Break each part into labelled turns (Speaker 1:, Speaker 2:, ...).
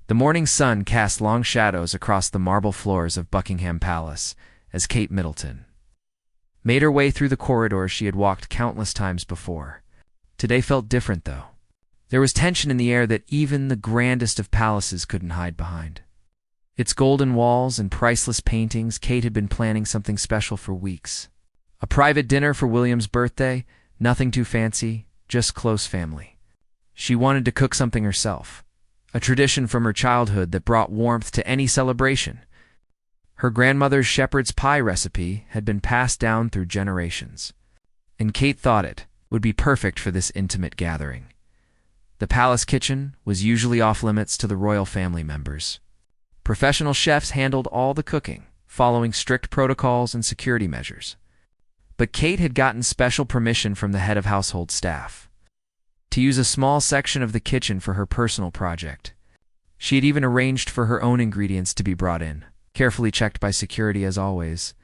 Speaker 1: The morning sun cast long shadows across the marble floors of Buckingham Palace as Kate Middleton made her way through the corridors she had walked countless times before. Today felt different, though. There was tension in the air that even the grandest of palaces couldn't hide behind. Its golden walls and priceless paintings, Kate had been planning something special for weeks. A private dinner for William's birthday, nothing too fancy, just close family. She wanted to cook something herself, a tradition from her childhood that brought warmth to any celebration. Her grandmother's shepherd's pie recipe had been passed down through generations, and Kate thought it would be perfect for this intimate gathering. The palace kitchen was usually off-limits to the royal family members. Professional chefs handled all the cooking, following strict protocols and security measures. But Kate had gotten special permission from the head of household staff to use a small section of the kitchen for her personal project. She had even arranged for her own ingredients to be brought in, carefully checked by security as always.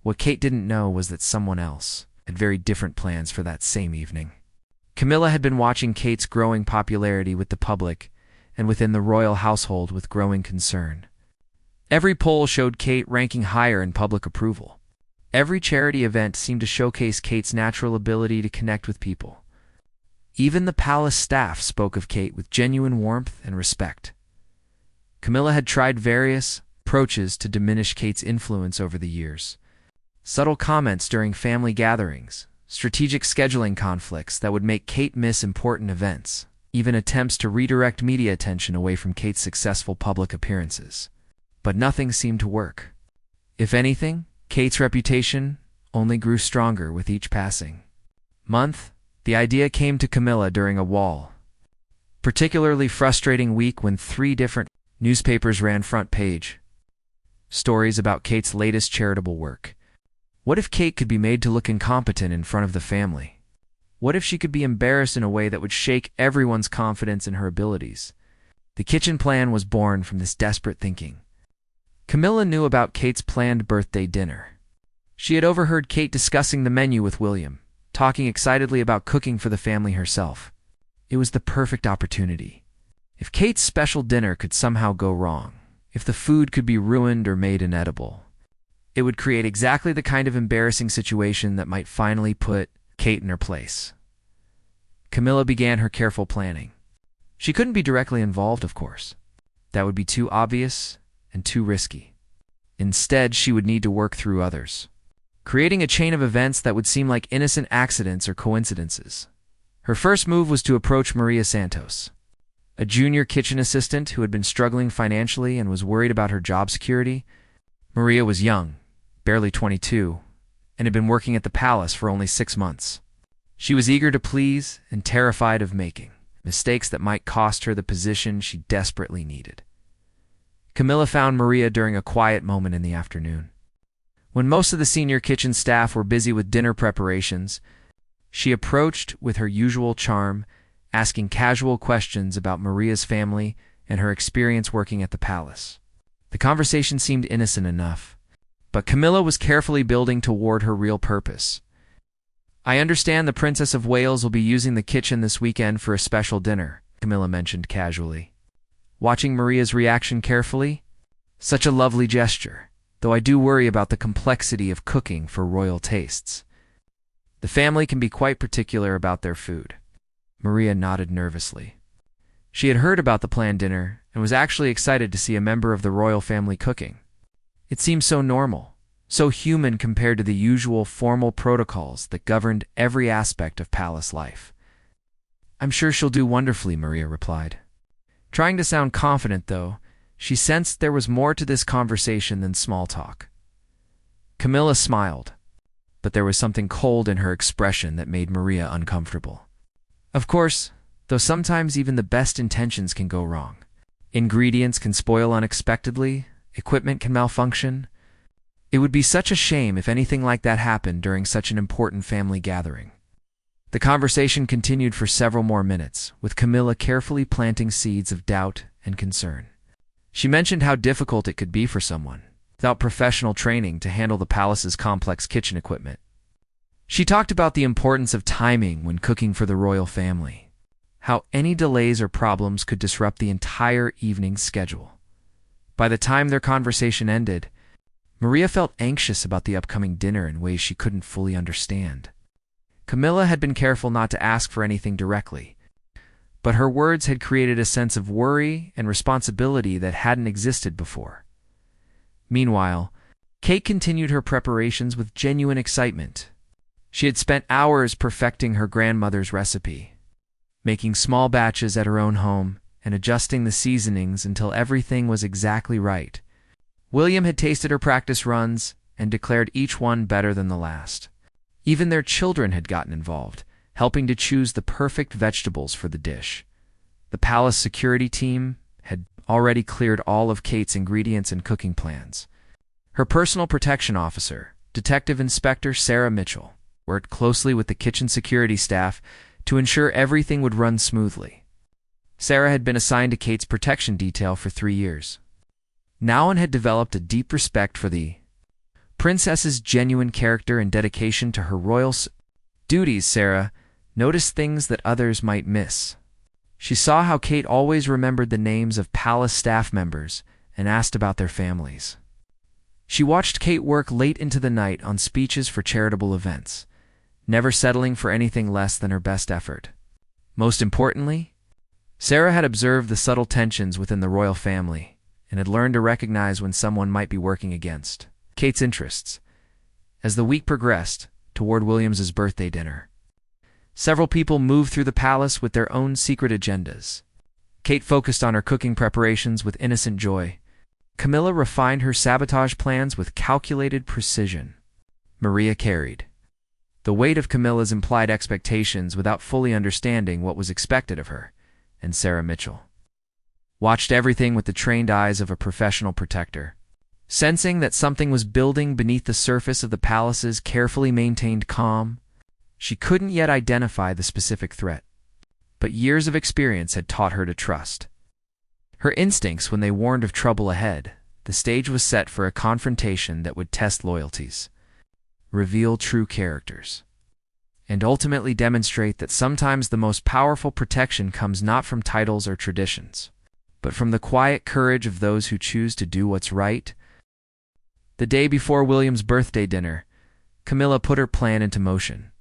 Speaker 1: What Kate didn't know was that someone else had very different plans for that same evening. Camilla had been watching Kate's growing popularity with the public and within the royal household with growing concern. Every poll showed Kate ranking higher in public approval. Every charity event seemed to showcase Kate's natural ability to connect with people. Even the palace staff spoke of Kate with genuine warmth and respect. Camilla had tried various approaches to diminish Kate's influence over the years. Subtle comments during family gatherings, strategic scheduling conflicts that would make Kate miss important events, even attempts to redirect media attention away from Kate's successful public appearances. But nothing seemed to work. If anything, Kate's reputation only grew stronger with each passing month. The idea came to Camilla during a particularly frustrating week when 3 different newspapers ran front page stories about Kate's latest charitable work. What if Kate could be made to look incompetent in front of the family? What if she could be embarrassed in a way that would shake everyone's confidence in her abilities? The kitchen plan was born from this desperate thinking. Camilla knew about Kate's planned birthday dinner. She had overheard Kate discussing the menu with William, talking excitedly about cooking for the family herself. It was the perfect opportunity. If Kate's special dinner could somehow go wrong, if the food could be ruined or made inedible, it would create exactly the kind of embarrassing situation that might finally put Kate in her place. Camilla began her careful planning. She couldn't be directly involved, of course. That would be too obvious and too risky. Instead, she would need to work through others, creating a chain of events that would seem like innocent accidents or coincidences. Her first move was to approach Maria Santos, a junior kitchen assistant who had been struggling financially and was worried about her job security. Maria was young, barely 22, and had been working at the palace for only 6 months. She was eager to please and terrified of making mistakes that might cost her the position she desperately needed. Camilla found Maria during a quiet moment in the afternoon. When most of the senior kitchen staff were busy with dinner preparations, she approached with her usual charm, asking casual questions about Maria's family and her experience working at the palace. The conversation seemed innocent enough, but Camilla was carefully building toward her real purpose. "I understand the Princess of Wales will be using the kitchen this weekend for a special dinner," Camilla mentioned casually. Watching Maria's reaction carefully, such a lovely gesture, though I do worry about the complexity of cooking for royal tastes. The family can be quite particular about their food. Maria nodded nervously. She had heard about the planned dinner and was actually excited to see a member of the royal family cooking. It seemed so normal, so human compared to the usual formal protocols that governed every aspect of palace life. "I'm sure she'll do wonderfully," Maria replied. Trying to sound confident, though, she sensed there was more to this conversation than small talk. Camilla smiled, but there was something cold in her expression that made Maria uncomfortable. Of course, though sometimes even the best intentions can go wrong. Ingredients can spoil unexpectedly, equipment can malfunction. It would be such a shame if anything like that happened during such an important family gathering. The conversation continued for several more minutes, with Camilla carefully planting seeds of doubt and concern. She mentioned how difficult it could be for someone without professional training to handle the palace's complex kitchen equipment. She talked about the importance of timing when cooking for the royal family, how any delays or problems could disrupt the entire evening's schedule. By the time their conversation ended, Maria felt anxious about the upcoming dinner in ways she couldn't fully understand. Camilla had been careful not to ask for anything directly, but her words had created a sense of worry and responsibility that hadn't existed before. Meanwhile, Kate continued her preparations with genuine excitement. She had spent hours perfecting her grandmother's recipe, making small batches at her own home and adjusting the seasonings until everything was exactly right. William had tasted her practice runs and declared each one better than the last. Even their children had gotten involved, helping to choose the perfect vegetables for the dish. The palace security team had already cleared all of Kate's ingredients and cooking plans. Her personal protection officer, Detective Inspector Sarah Mitchell, worked closely with the kitchen security staff to ensure everything would run smoothly. Sarah had been assigned to Kate's protection detail for 3 years. Now and had developed a deep respect for the princess's genuine character and dedication to her royal duties. Sarah noticed things that others might miss. She saw how Kate always remembered the names of palace staff members and asked about their families. She watched Kate work late into the night on speeches for charitable events, never settling for anything less than her best effort. Most importantly, Sarah had observed the subtle tensions within the royal family and had learned to recognize when someone might be working against Kate's interests. As the week progressed toward William's birthday dinner, several people moved through the palace with their own secret agendas. Kate focused on her cooking preparations with innocent joy. Camilla refined her sabotage plans with calculated precision. Maria carried the weight of Camilla's implied expectations without fully understanding what was expected of her, and Sarah Mitchell watched everything with the trained eyes of a professional protector. Sensing that something was building beneath the surface of the palace's carefully maintained calm, she couldn't yet identify the specific threat, but years of experience had taught her to trust her instincts when they warned of trouble ahead. The stage was set for a confrontation that would test loyalties, reveal true characters, and ultimately demonstrate that sometimes the most powerful protection comes not from titles or traditions, but from the quiet courage of those who choose to do what's right. The day before William's birthday dinner, Camilla put her plan into motion.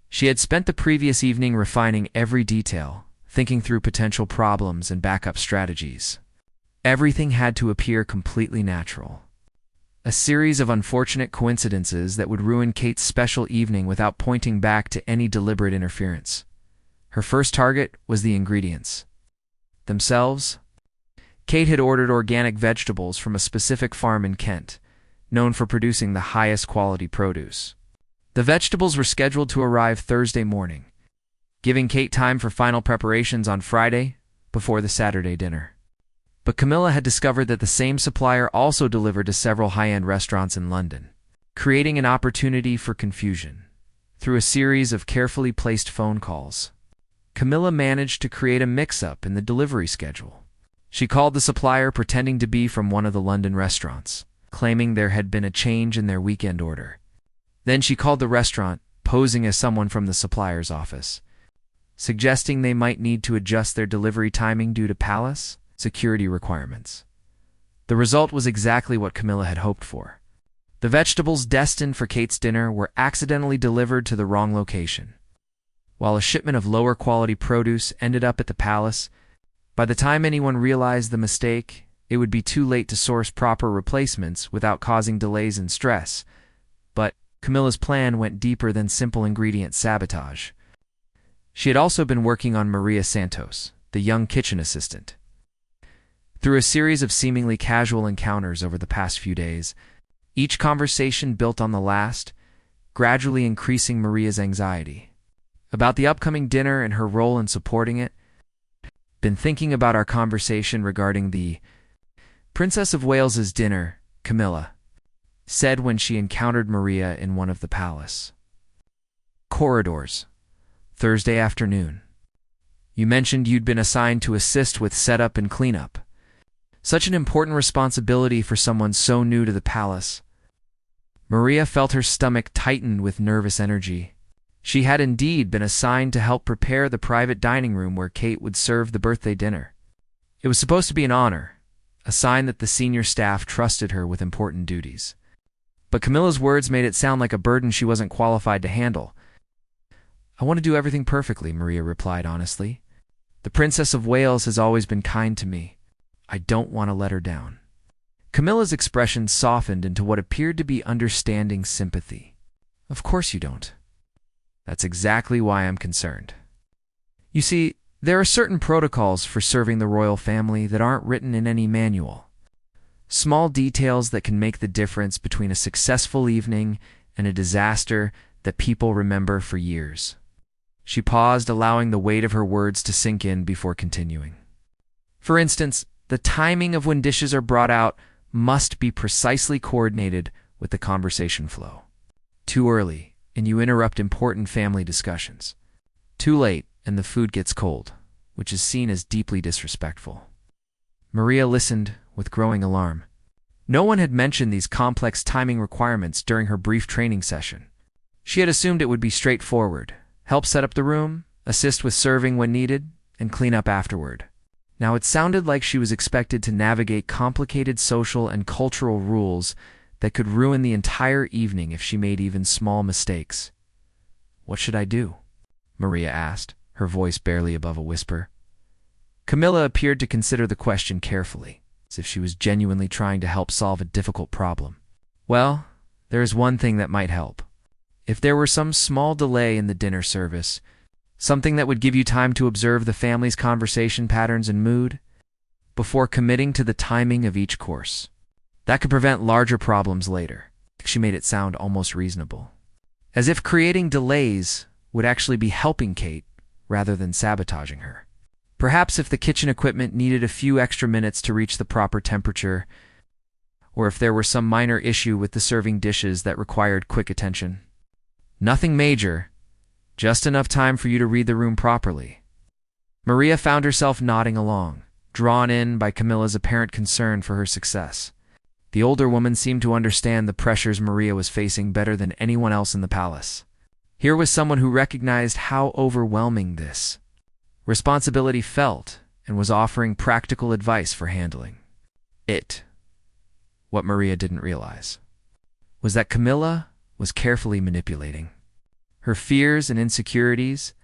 Speaker 1: She had spent the previous evening refining every detail, thinking through potential problems and backup strategies. Everything had to appear completely natural. A series of unfortunate coincidences that would ruin Kate's special evening without pointing back to any deliberate interference. Her first target was the ingredients themselves. Kate had ordered organic vegetables from a specific farm in Kent, known for producing the highest quality produce. The vegetables were scheduled to arrive Thursday morning, giving Kate time for final preparations on Friday before the Saturday dinner. But Camilla had discovered that the same supplier also delivered to several high-end restaurants in London, creating an opportunity for confusion. Through a series of carefully placed phone calls, Camilla managed to create a mix-up in the delivery schedule. She called the supplier pretending to be from one of the London restaurants, claiming there had been a change in their weekend order. Then she called the restaurant, posing as someone from the supplier's office, suggesting they might need to adjust their delivery timing due to palace security requirements. The result was exactly what Camilla had hoped for. The vegetables destined for Kate's dinner were accidentally delivered to the wrong location. While a shipment of lower quality produce ended up at the palace, by the time anyone realized the mistake, it would be too late to source proper replacements without causing delays and stress. But Camilla's plan went deeper than simple ingredient sabotage. She had also been working on Maria Santos, the young kitchen assistant. Through a series of seemingly casual encounters over the past few days, each conversation built on the last, gradually increasing Maria's anxiety about the upcoming dinner and her role in supporting it. Been thinking about our conversation regarding the Princess of Wales's dinner, Camilla said when she encountered Maria in one of the palace corridors Thursday afternoon. You mentioned you'd been assigned to assist with setup and cleanup. Such an important responsibility for someone so new to the palace. Maria felt her stomach tighten with nervous energy. She had indeed been assigned to help prepare the private dining room where Kate would serve the birthday dinner. It was supposed to be an honor, a sign that the senior staff trusted her with important duties. But Camilla's words made it sound like a burden she wasn't qualified to handle. "I want to do everything perfectly," Maria replied honestly. "The Princess of Wales has always been kind to me. I don't want to let her down." Camilla's expression softened into what appeared to be understanding sympathy. "Of course you don't. That's exactly why I'm concerned. You see, there are certain protocols for serving the royal family that aren't written in any manual. Small details that can make the difference between a successful evening and a disaster that people remember for years." She paused, allowing the weight of her words to sink in before continuing. "For instance, the timing of when dishes are brought out must be precisely coordinated with the conversation flow. Too early, and you interrupt important family discussions. Too late, and the food gets cold, which is seen as deeply disrespectful." Maria listened with growing alarm. No one had mentioned these complex timing requirements during her brief training session. She had assumed it would be straightforward: help set up the room, assist with serving when needed, and clean up afterward. Now it sounded like she was expected to navigate complicated social and cultural rules that could ruin the entire evening if she made even small mistakes. "What should I do?" Maria asked, her voice barely above a whisper. Camilla appeared to consider the question carefully, as if she was genuinely trying to help solve a difficult problem. "Well, there is one thing that might help. If there were some small delay in the dinner service, something that would give you time to observe the family's conversation patterns and mood before committing to the timing of each course. That could prevent larger problems later." She made it sound almost reasonable, as if creating delays would actually be helping Kate rather than sabotaging her. Perhaps if the kitchen equipment needed a few extra minutes to reach the proper temperature, or if there were some minor issue with the serving dishes that required quick attention. Nothing major, just enough time for you to read the room properly. Maria found herself nodding along, drawn in by Camilla's apparent concern for her success. The older woman seemed to understand the pressures Maria was facing better than anyone else in the palace. Here was someone who recognized how overwhelming this responsibility felt and was offering practical advice for handling it. What Maria didn't realize was that Camilla was carefully manipulating her fears and insecurities,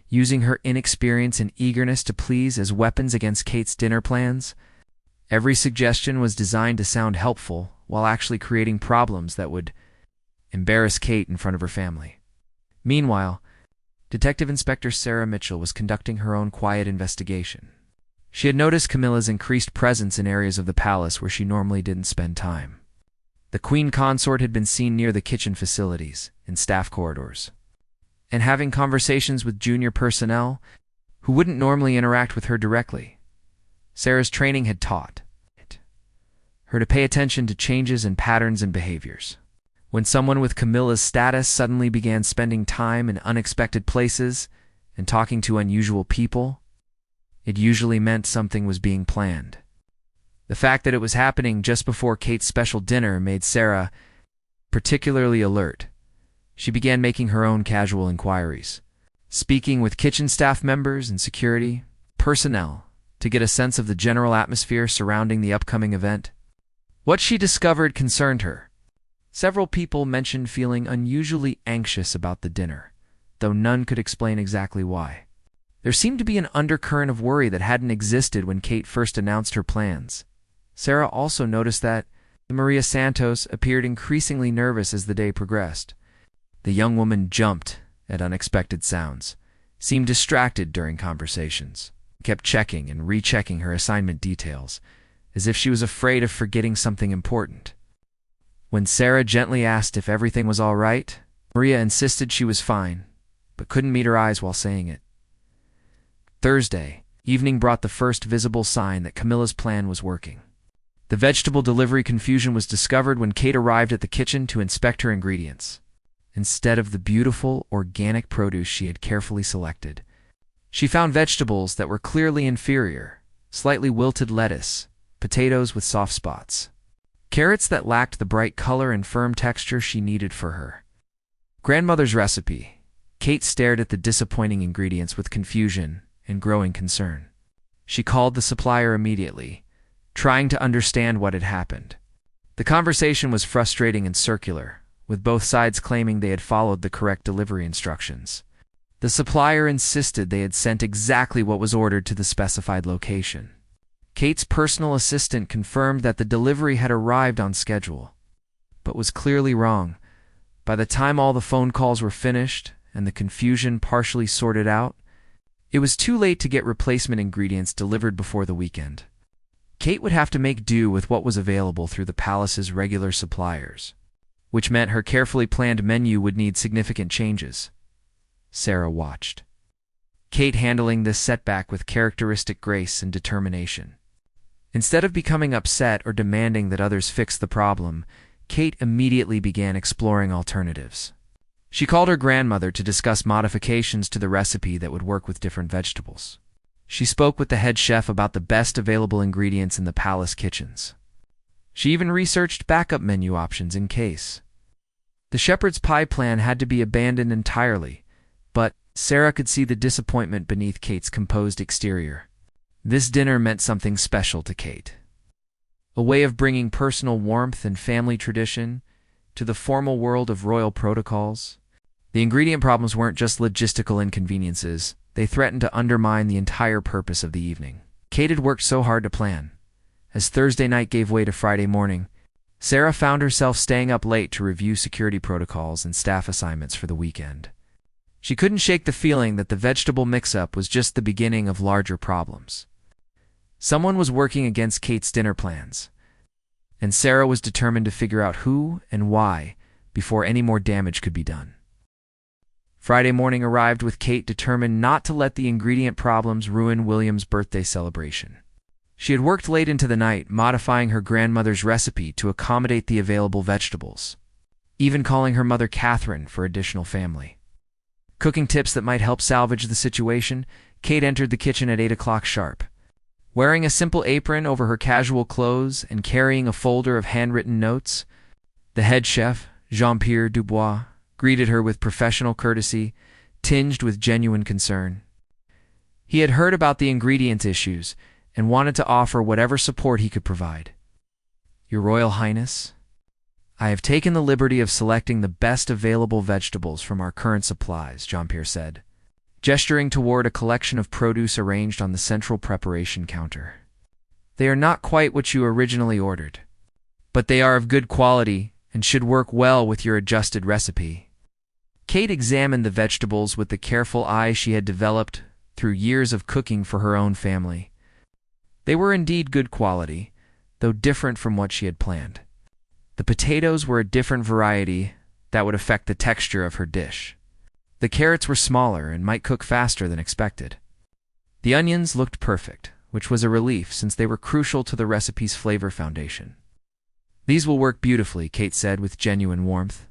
Speaker 1: using her inexperience and eagerness to please as weapons against Kate's dinner plans. Every suggestion was designed to sound helpful while actually creating problems that would embarrass Kate in front of her family. Meanwhile, Detective Inspector Sarah Mitchell was conducting her own quiet investigation. She had noticed Camilla's increased presence in areas of the palace where she normally didn't spend time. The Queen Consort had been seen near the kitchen facilities, in staff corridors, and having conversations with junior personnel who wouldn't normally interact with her directly. Sarah's training had taught her to pay attention to changes in patterns and behaviors. When someone with Camilla's status suddenly began spending time in unexpected places and talking to unusual people, it usually meant something was being planned. The fact that it was happening just before Kate's special dinner made Sarah particularly alert. She began making her own casual inquiries, speaking with kitchen staff members and security personnel to get a sense of the general atmosphere surrounding the upcoming event. What she discovered concerned her. Several people mentioned feeling unusually anxious about the dinner, though none could explain exactly why. There seemed to be an undercurrent of worry that hadn't existed when Kate first announced her plans. Sarah also noticed that Maria Santos appeared increasingly nervous as the day progressed. The young woman jumped at unexpected sounds, seemed distracted during conversations, kept checking and rechecking her assignment details, as if she was afraid of forgetting something important. When Sarah gently asked if everything was all right, Maria insisted she was fine, but couldn't meet her eyes while saying it. Thursday evening brought the first visible sign that Camilla's plan was working. The vegetable delivery confusion was discovered when Kate arrived at the kitchen to inspect her ingredients. Instead of the beautiful, organic produce she had carefully selected, she found vegetables that were clearly inferior: slightly wilted lettuce, potatoes with soft spots, carrots that lacked the bright color and firm texture she needed for her grandmother's recipe. Kate stared at the disappointing ingredients with confusion and growing concern. She called the supplier immediately, trying to understand what had happened. The conversation was frustrating and circular, with both sides claiming they had followed the correct delivery instructions. The supplier insisted they had sent exactly what was ordered to the specified location. Kate's personal assistant confirmed that the delivery had arrived on schedule, but was clearly wrong. By the time all the phone calls were finished and the confusion partially sorted out, it was too late to get replacement ingredients delivered before the weekend. Kate would have to make do with what was available through the palace's regular suppliers, which meant her carefully planned menu would need significant changes. Sarah watched, Kate handling this setback with characteristic grace and determination. Instead of becoming upset or demanding that others fix the problem, Kate immediately began exploring alternatives. She called her grandmother to discuss modifications to the recipe that would work with different vegetables. She spoke with the head chef about the best available ingredients in the palace kitchens. She even researched backup menu options in case. The shepherd's pie plan had to be abandoned entirely, but Sarah could see the disappointment beneath Kate's composed exterior. This dinner meant something special to Kate. A way of bringing personal warmth and family tradition to the formal world of royal protocols. The ingredient problems weren't just logistical inconveniences, they threatened to undermine the entire purpose of the evening. Kate had worked so hard to plan. As Thursday night gave way to Friday morning, Sarah found herself staying up late to review security protocols and staff assignments for the weekend. She couldn't shake the feeling that the vegetable mix-up was just the beginning of larger problems. Someone was working against Kate's dinner plans, and Sarah was determined to figure out who and why before any more damage could be done. Friday morning arrived with Kate determined not to let the ingredient problems ruin William's birthday celebration. She had worked late into the night, modifying her grandmother's recipe to accommodate the available vegetables, even calling her mother Catherine for additional family. Cooking tips that might help salvage the situation, Kate entered the kitchen at 8 o'clock sharp. Wearing a simple apron over her casual clothes and carrying a folder of handwritten notes, the head chef, Jean-Pierre Dubois, greeted her with professional courtesy, tinged with genuine concern. He had heard about the ingredient issues and wanted to offer whatever support he could provide. "Your Royal Highness, I have taken the liberty of selecting the best available vegetables from our current supplies," Jean-Pierre said, gesturing toward a collection of produce arranged on the central preparation counter. "They are not quite what you originally ordered, but they are of good quality and should work well with your adjusted recipe." Kate examined the vegetables with the careful eye she had developed through years of cooking for her own family. They were indeed good quality, though different from what she had planned. The potatoes were a different variety that would affect the texture of her dish. The carrots were smaller and might cook faster than expected. The onions looked perfect, which was a relief since they were crucial to the recipe's flavor foundation. "These will work beautifully," Kate said with genuine warmth.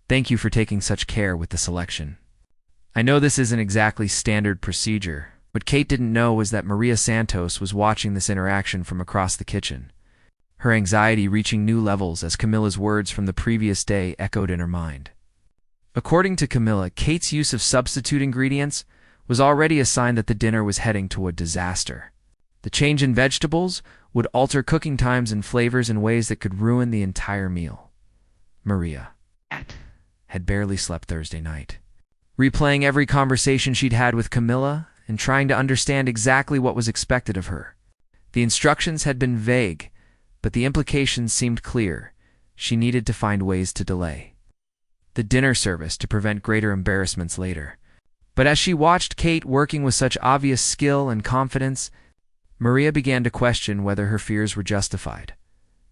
Speaker 1: "Thank you for taking such care with the selection." I know this isn't exactly standard procedure. What Kate didn't know was that Maria Santos was watching this interaction from across the kitchen, her anxiety reaching new levels as Camilla's words from the previous day echoed in her mind. According to Camilla, Kate's use of substitute ingredients was already a sign that the dinner was heading toward disaster. The change in vegetables would alter cooking times and flavors in ways that could ruin the entire meal. Maria had barely slept Thursday night, replaying every conversation she'd had with Camilla and trying to understand exactly what was expected of her. The instructions had been vague, but the implications seemed clear. She needed to find ways to delay the dinner service to prevent greater embarrassments later. But as she watched Kate working with such obvious skill and confidence, Maria began to question whether her fears were justified.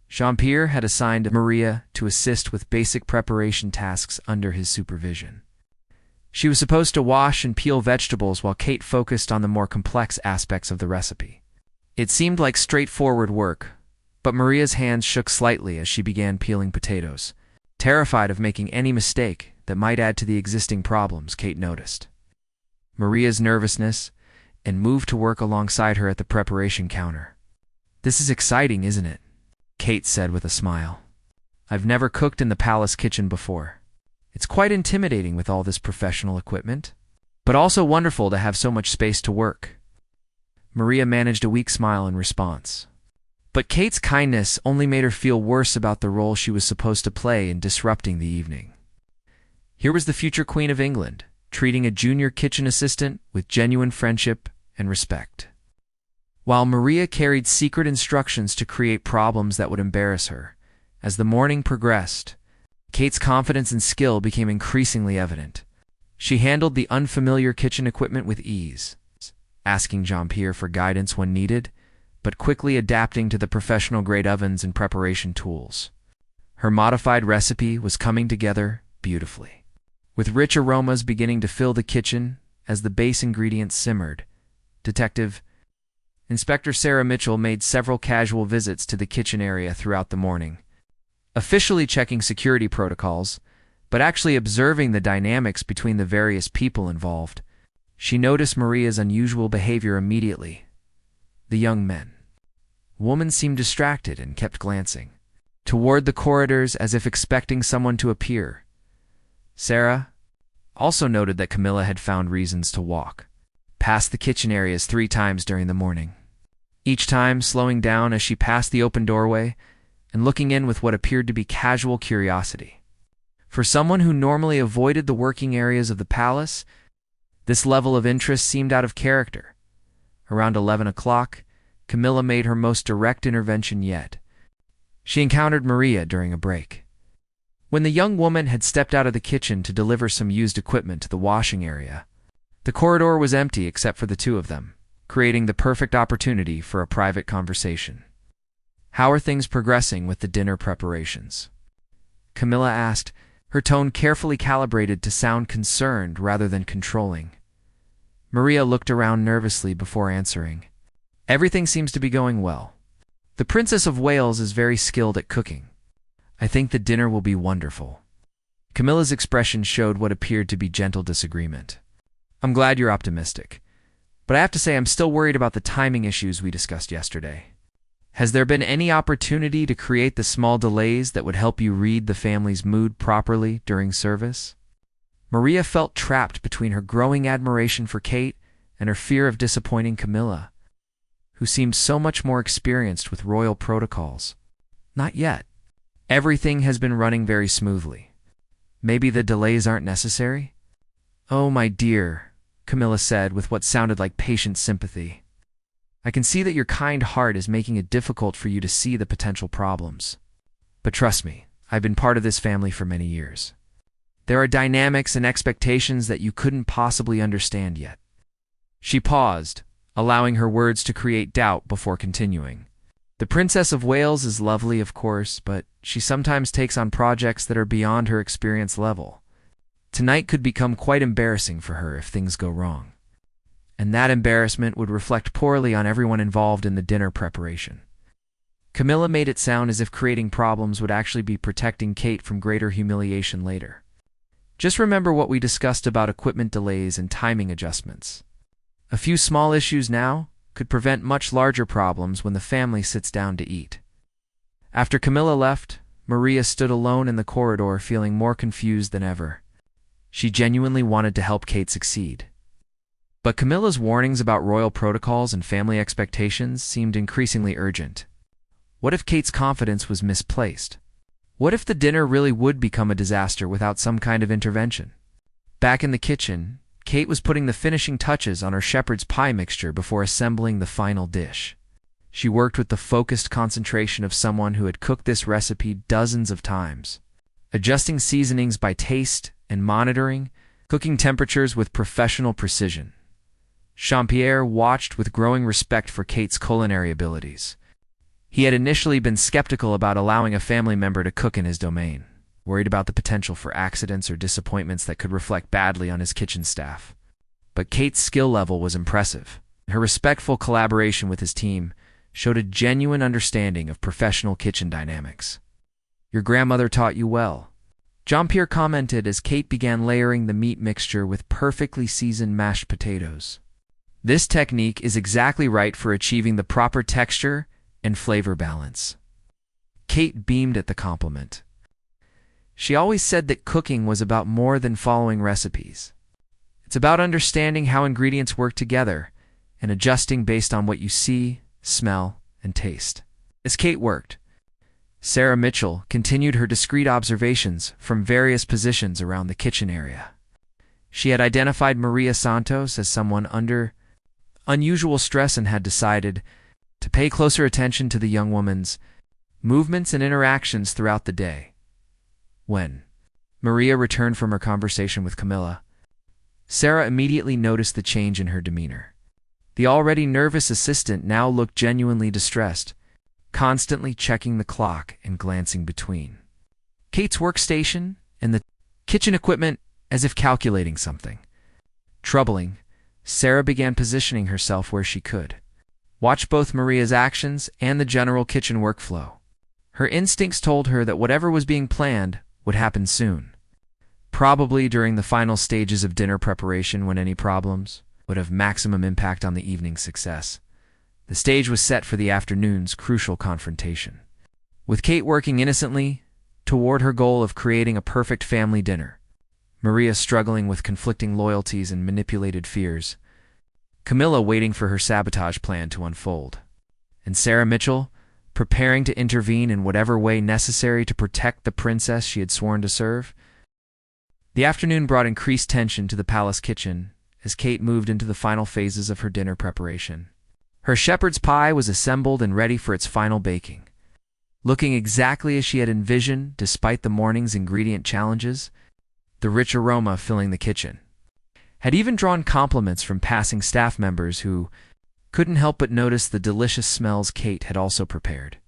Speaker 1: Jean-Pierre had assigned Maria to assist with basic preparation tasks under his supervision. She was supposed to wash and peel vegetables while Kate focused on the more complex aspects of the recipe. It seemed like straightforward work, but Maria's hands shook slightly as she began peeling potatoes, terrified of making any mistake that might add to the existing problems. Kate noticed Maria's nervousness and moved to work alongside her at the preparation counter. "This is exciting, isn't it?" Kate said with a smile. "I've never cooked in the palace kitchen before." It's quite intimidating with all this professional equipment, but also wonderful to have so much space to work." Maria managed a weak smile in response. But Kate's kindness only made her feel worse about the role she was supposed to play in disrupting the evening. Here was the future Queen of England, treating a junior kitchen assistant with genuine friendship and respect, while Maria carried secret instructions to create problems that would embarrass her. As the morning progressed, Kate's confidence and skill became increasingly evident. She handled the unfamiliar kitchen equipment with ease, asking Jean-Pierre for guidance when needed, but quickly adapting to the professional-grade ovens and preparation tools. Her modified recipe was coming together beautifully, with rich aromas beginning to fill the kitchen as the base ingredients simmered. Inspector Sarah Mitchell made several casual visits to the kitchen area throughout the morning, officially checking security protocols, but actually observing the dynamics between the various people involved. She noticed Maria's unusual behavior immediately. The young woman seemed distracted and kept glancing toward the corridors as if expecting someone to appear. Sarah also noted that Camilla had found reasons to walk past the kitchen areas 3 times during the morning, each time slowing down as she passed the open doorway and looking in with what appeared to be casual curiosity. For someone who normally avoided the working areas of the palace, this level of interest seemed out of character. Around 11 o'clock, Camilla made her most direct intervention yet. She encountered Maria during a break. When the young woman had stepped out of the kitchen to deliver some used equipment to the washing area, the corridor was empty except for the two of them, creating the perfect opportunity for a private conversation. "How are things progressing with the dinner preparations?" Camilla asked, her tone carefully calibrated to sound concerned rather than controlling. Maria looked around nervously before answering. "Everything seems to be going well. The Princess of Wales is very skilled at cooking. I think the dinner will be wonderful." Camilla's expression showed what appeared to be gentle disagreement. "I'm glad you're optimistic, but I have to say I'm still worried about the timing issues we discussed yesterday. Has there been any opportunity to create the small delays that would help you read the family's mood properly during service?" Maria felt trapped between her growing admiration for Kate and her fear of disappointing Camilla, who seemed so much more experienced with royal protocols. "Not yet. Everything has been running very smoothly. Maybe the delays aren't necessary?" "Oh, my dear," Camilla said with what sounded like patient sympathy. "I can see that your kind heart is making it difficult for you to see the potential problems. But trust me, I've been part of this family for many years. There are dynamics and expectations that you couldn't possibly understand yet." She paused, allowing her words to create doubt before continuing. "The Princess of Wales is lovely, of course, but she sometimes takes on projects that are beyond her experience level. Tonight could become quite embarrassing for her if things go wrong. And that embarrassment would reflect poorly on everyone involved in the dinner preparation." Camilla made it sound as if creating problems would actually be protecting Kate from greater humiliation later. "Just remember what we discussed about equipment delays and timing adjustments. A few small issues now could prevent much larger problems when the family sits down to eat." After Camilla left, Maria stood alone in the corridor feeling more confused than ever. She genuinely wanted to help Kate succeed. But Camilla's warnings about royal protocols and family expectations seemed increasingly urgent. What if Kate's confidence was misplaced? What if the dinner really would become a disaster without some kind of intervention? Back in the kitchen, Kate was putting the finishing touches on her shepherd's pie mixture before assembling the final dish. She worked with the focused concentration of someone who had cooked this recipe dozens of times, adjusting seasonings by taste and monitoring cooking temperatures with professional precision. Jean-Pierre watched with growing respect for Kate's culinary abilities. He had initially been skeptical about allowing a family member to cook in his domain, worried about the potential for accidents or disappointments that could reflect badly on his kitchen staff. But Kate's skill level was impressive. Her respectful collaboration with his team showed a genuine understanding of professional kitchen dynamics. "Your grandmother taught you well," Jean-Pierre commented as Kate began layering the meat mixture with perfectly seasoned mashed potatoes. "This technique is exactly right for achieving the proper texture and flavor balance." Kate beamed at the compliment. She always said that cooking was about more than following recipes. It's about understanding how ingredients work together and adjusting based on what you see, smell, and taste. As Kate worked, Sarah Mitchell continued her discreet observations from various positions around the kitchen area. She had identified Maria Santos as someone under unusual stress and had decided to pay closer attention to the young woman's movements and interactions throughout the day. When Maria returned from her conversation with Camilla, Sarah immediately noticed the change in her demeanor. The already nervous assistant now looked genuinely distressed, constantly checking the clock and glancing between Kate's workstation and the kitchen equipment as if calculating something. Troubling, Sarah began positioning herself where she could watch both Maria's actions and the general kitchen workflow. Her instincts told her that whatever was being planned would happen soon, probably during the final stages of dinner preparation when any problems would have maximum impact on the evening's success. The stage was set for the afternoon's crucial confrontation, with Kate working innocently toward her goal of creating a perfect family dinner, Maria struggling with conflicting loyalties and manipulated fears, Camilla waiting for her sabotage plan to unfold, and Sarah Mitchell preparing to intervene in whatever way necessary to protect the princess she had sworn to serve. The afternoon brought increased tension to the palace kitchen as Kate moved into the final phases of her dinner preparation. Her shepherd's pie was assembled and ready for its final baking, looking exactly as she had envisioned despite the morning's ingredient challenges. The rich aroma filling the kitchen had even drawn compliments from passing staff members who couldn't help but notice the delicious smells Kate had also prepared.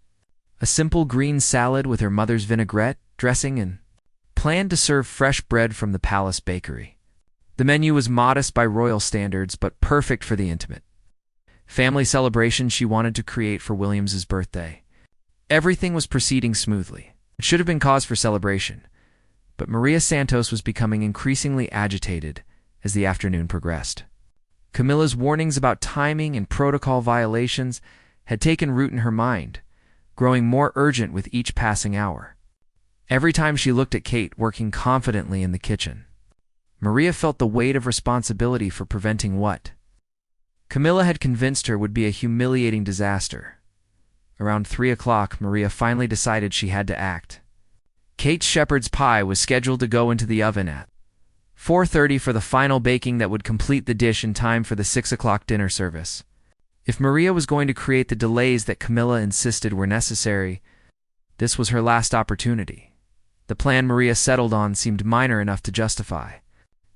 Speaker 1: A simple green salad with her mother's vinaigrette dressing and planned to serve fresh bread from the palace bakery. The menu was modest by royal standards, but perfect for the intimate family celebration she wanted to create for William's birthday. Everything was proceeding smoothly. It should have been cause for celebration, but Maria Santos was becoming increasingly agitated as the afternoon progressed. Camilla's warnings about timing and protocol violations had taken root in her mind, growing more urgent with each passing hour. Every time she looked at Kate working confidently in the kitchen, Maria felt the weight of responsibility for preventing what Camilla had convinced her would be a humiliating disaster. Around 3 o'clock, Maria finally decided she had to act. Kate's shepherd's pie was scheduled to go into the oven at 4:30 for the final baking that would complete the dish in time for the 6 o'clock dinner service. If Maria was going to create the delays that Camilla insisted were necessary, this was her last opportunity. The plan Maria settled on seemed minor enough to justify.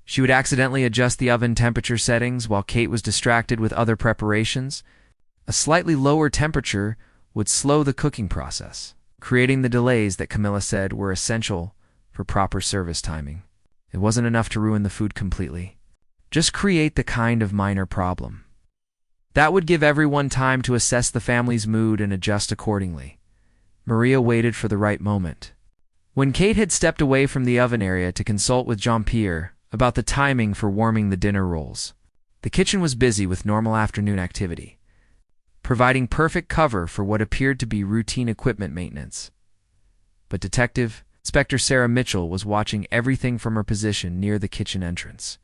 Speaker 1: She would accidentally adjust the oven temperature settings while Kate was distracted with other preparations. A slightly lower temperature would slow the cooking process, creating the delays that Camilla said were essential for proper service timing. It wasn't enough to ruin the food completely. Just create the kind of minor problem that would give everyone time to assess the family's mood and adjust accordingly. Maria waited for the right moment. When Kate had stepped away from the oven area to consult with Jean-Pierre about the timing for warming the dinner rolls, the kitchen was busy with normal afternoon activity, providing perfect cover for what appeared to be routine equipment maintenance. But Detective Inspector Sarah Mitchell was watching everything from her position near the kitchen entrance.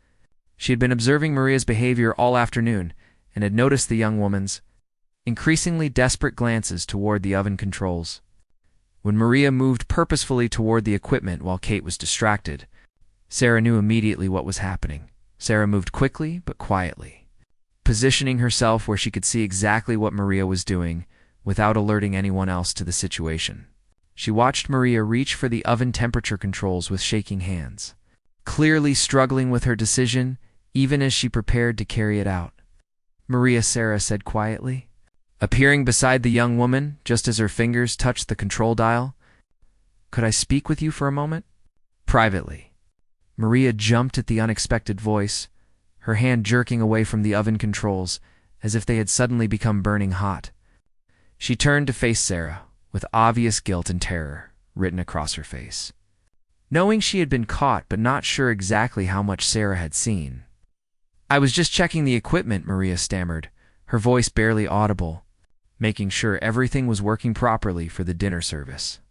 Speaker 1: She had been observing Maria's behavior all afternoon and had noticed the young woman's increasingly desperate glances toward the oven controls. When Maria moved purposefully toward the equipment while Kate was distracted, Sarah knew immediately what was happening. Sarah moved quickly but quietly, positioning herself where she could see exactly what Maria was doing without alerting anyone else to the situation. She watched Maria reach for the oven temperature controls with shaking hands, clearly struggling with her decision even as she prepared to carry it out. "Maria," Sarah said quietly, appearing beside the young woman just as her fingers touched the control dial. "Could I speak with you for a moment?" "Privately." Maria jumped at the unexpected voice, her hand jerking away from the oven controls as if they had suddenly become burning hot. She turned to face Sarah, with obvious guilt and terror written across her face. Knowing she had been caught but not sure exactly how much Sarah had seen. "I was just checking the equipment," Maria stammered, her voice barely audible, making sure everything was working properly for the dinner service.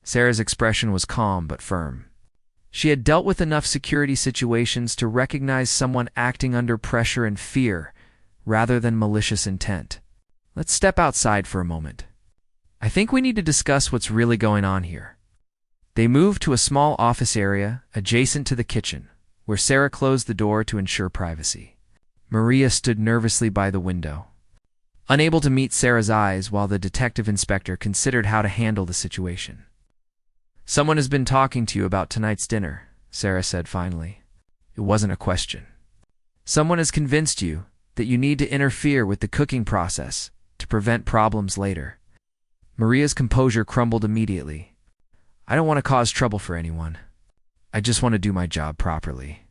Speaker 1: Sarah's expression was calm but firm. She had dealt with enough security situations to recognize someone acting under pressure and fear, rather than malicious intent. Let's step outside for a moment. I think we need to discuss what's really going on here. They moved to a small office area adjacent to the kitchen, where Sarah closed the door to ensure privacy. Maria stood nervously by the window, unable to meet Sarah's eyes while the detective inspector considered how to handle the situation. "Someone has been talking to you about tonight's dinner," Sarah said finally. It wasn't a question. "Someone has convinced you that you need to interfere with the cooking process to prevent problems later." Maria's composure crumbled immediately. "I don't want to cause trouble for anyone. I just want to do my job properly."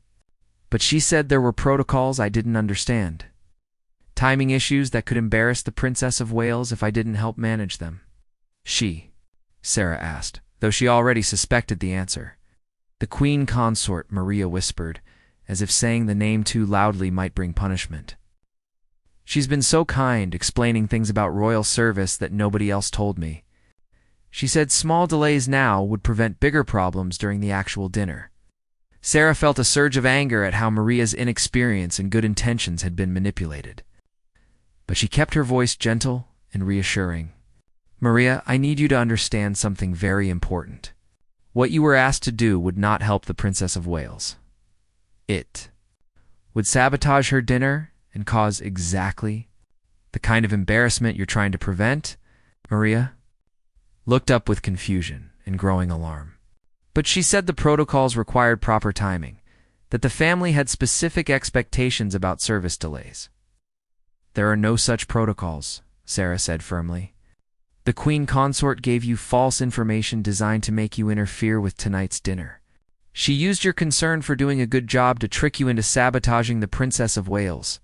Speaker 1: But she said there were protocols I didn't understand. Timing issues that could embarrass the Princess of Wales if I didn't help manage them. Sarah asked, though she already suspected the answer. "The Queen Consort," Maria whispered, as if saying the name too loudly might bring punishment. "She's been so kind, explaining things about royal service that nobody else told me. She said small delays now would prevent bigger problems during the actual dinner." Sarah felt a surge of anger at how Maria's inexperience and good intentions had been manipulated. But she kept her voice gentle and reassuring. "Maria, I need you to understand something very important. What you were asked to do would not help the Princess of Wales. It would sabotage her dinner and cause exactly the kind of embarrassment you're trying to prevent." Maria looked up with confusion and growing alarm. But she said the protocols required proper timing, that the family had specific expectations about service delays. "There are no such protocols," Sarah said firmly. "The Queen Consort gave you false information designed to make you interfere with tonight's dinner. She used your concern for doing a good job to trick you into sabotaging the Princess of Wales."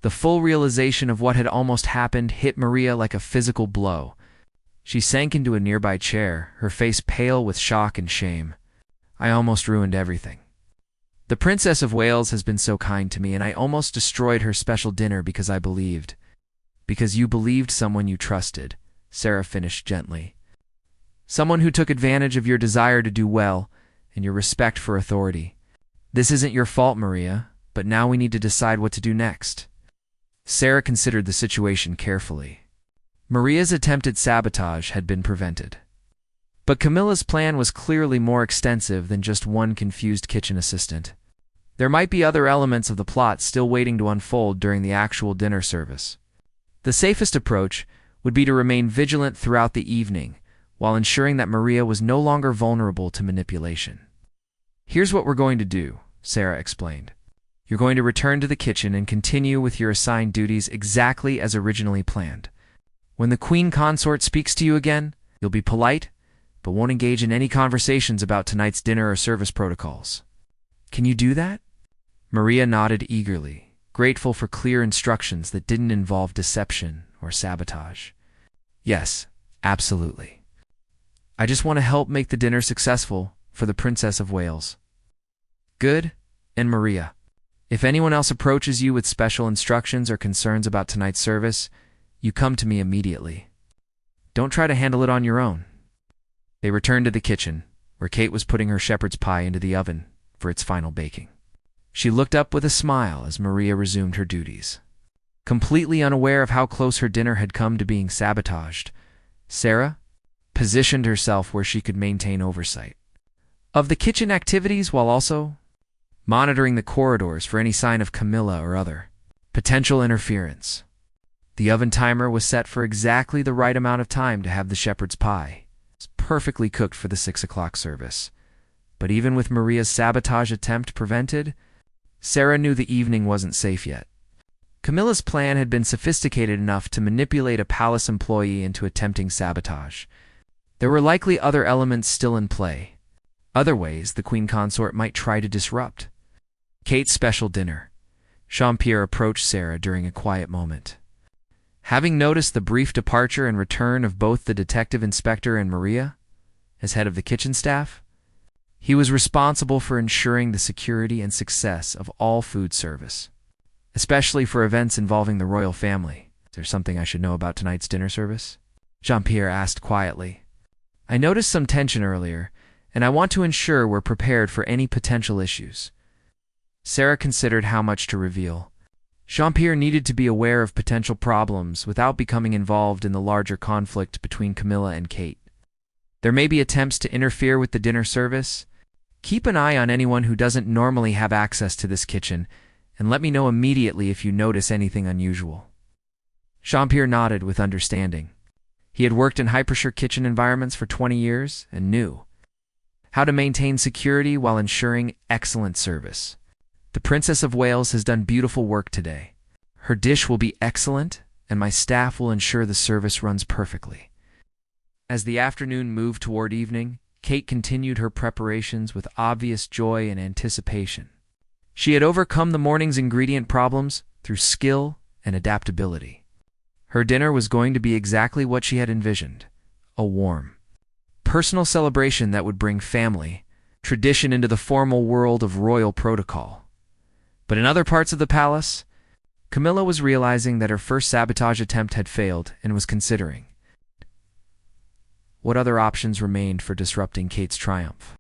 Speaker 1: The full realization of what had almost happened hit Maria like a physical blow. She sank into a nearby chair, her face pale with shock and shame. "I almost ruined everything. The Princess of Wales has been so kind to me, and I almost destroyed her special dinner because I believed. Because you believed someone you trusted," Sarah finished gently. "Someone who took advantage of your desire to do well and your respect for authority. This isn't your fault, Maria, but now we need to decide what to do next." Sarah considered the situation carefully. Maria's attempted sabotage had been prevented. But Camilla's plan was clearly more extensive than just one confused kitchen assistant. There might be other elements of the plot still waiting to unfold during the actual dinner service. The safest approach would be to remain vigilant throughout the evening, while ensuring that Maria was no longer vulnerable to manipulation. "Here's what we're going to do," Sarah explained. "You're going to return to the kitchen and continue with your assigned duties exactly as originally planned. When the Queen Consort speaks to you again, you'll be polite, but won't engage in any conversations about tonight's dinner or service protocols. Can you do that?" Maria nodded eagerly, grateful for clear instructions that didn't involve deception or sabotage. "Yes, absolutely. I just want to help make the dinner successful for the Princess of Wales." "Good. And Maria, if anyone else approaches you with special instructions or concerns about tonight's service, you come to me immediately. Don't try to handle it on your own." They returned to the kitchen, where Kate was putting her shepherd's pie into the oven for its final baking. She looked up with a smile as Maria resumed her duties. Completely unaware of how close her dinner had come to being sabotaged, Sarah positioned herself where she could maintain oversight of the kitchen activities while also monitoring the corridors for any sign of Camilla or other potential interference. The oven timer was set for exactly the right amount of time to have the shepherd's pie. It's perfectly cooked for the 6 o'clock service. But even with Maria's sabotage attempt prevented, Sarah knew the evening wasn't safe yet. Camilla's plan had been sophisticated enough to manipulate a palace employee into attempting sabotage. There were likely other elements still in play. Other ways the Queen Consort might try to disrupt. Kate's special dinner. Jean-Pierre approached Sarah during a quiet moment. Having noticed the brief departure and return of both the detective inspector and Maria, as head of the kitchen staff, he was responsible for ensuring the security and success of all food service, especially for events involving the royal family. "Is there something I should know about tonight's dinner service?" Jean-Pierre asked quietly. I noticed some tension earlier, and I want to ensure we're prepared for any potential issues. Sarah considered how much to reveal. Jean-Pierre needed to be aware of potential problems without becoming involved in the larger conflict between Camilla and Kate. There may be attempts to interfere with the dinner service. Keep an eye on anyone who doesn't normally have access to this kitchen, and let me know immediately if you notice anything unusual. Jean-Pierre nodded with understanding. He had worked in high-pressure kitchen environments for 20 years and knew how to maintain security while ensuring excellent service. The Princess of Wales has done beautiful work today. Her dish will be excellent, and my staff will ensure the service runs perfectly. As the afternoon moved toward evening, Kate continued her preparations with obvious joy and anticipation. She had overcome the morning's ingredient problems through skill and adaptability. Her dinner was going to be exactly what she had envisioned, a warm, personal celebration that would bring family, tradition into the formal world of royal protocol. But in other parts of the palace, Camilla was realizing that her first sabotage attempt had failed and was considering what other options remained for disrupting Kate's triumph.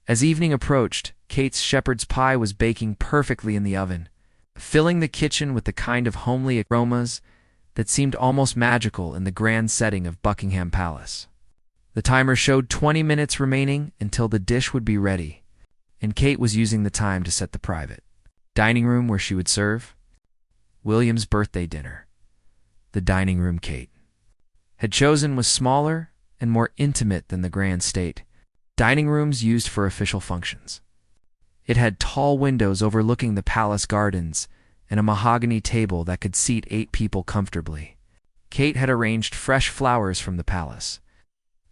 Speaker 1: As evening approached, Kate's shepherd's pie was baking perfectly in the oven, filling the kitchen with the kind of homely aromas that seemed almost magical in the grand setting of Buckingham Palace. The timer showed 20 minutes remaining until the dish would be ready, and Kate was using the time to set the private dining room where she would serve William's birthday dinner. The dining room Kate had chosen was smaller and more intimate than the grand state dining rooms used for official functions. It had tall windows overlooking the palace gardens and a mahogany table that could seat 8 people comfortably. Kate had arranged fresh flowers from the palace,